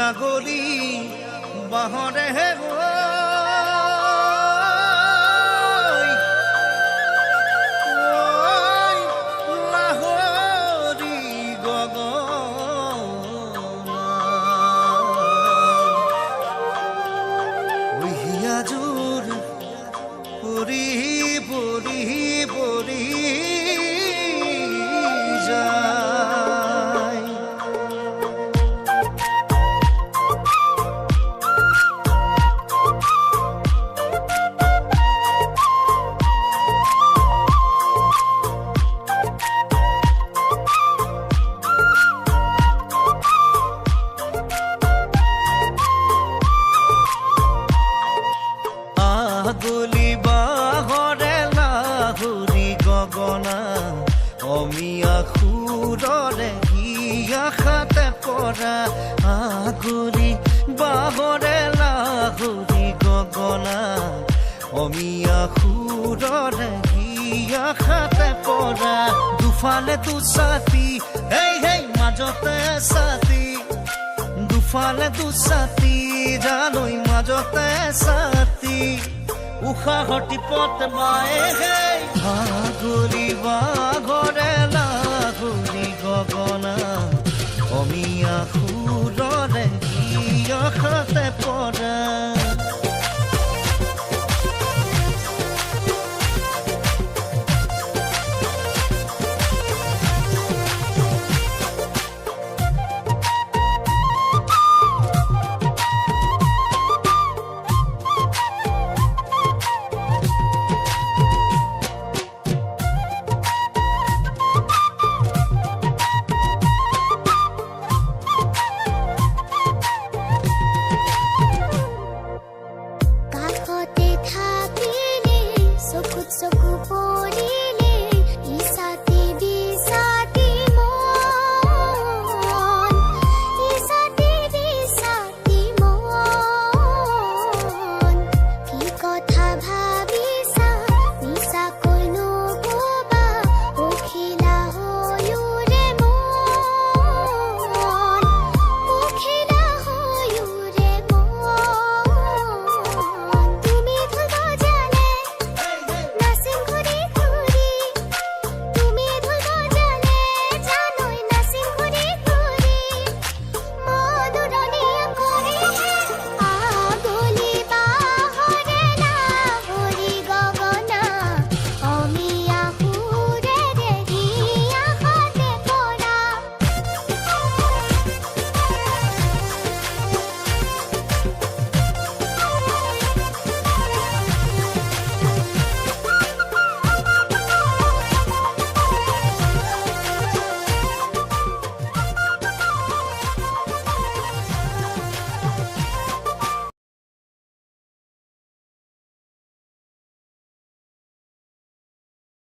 agoli bahore lahori gogona hiya jur puri puri puri jai agoli bahore lahori gogona omiya khurore hiya khate pora agoli bahore lahori gogona omiya khurore hiya khate pora dufale tu sati hey hey majote sati dufale tu sati janoi majote sati উখা হটি পথ মায়ে হে আগলি বাঘরে লাগলি গগনা অমিয়া খুৰৰে হিয়া খাতে পৰা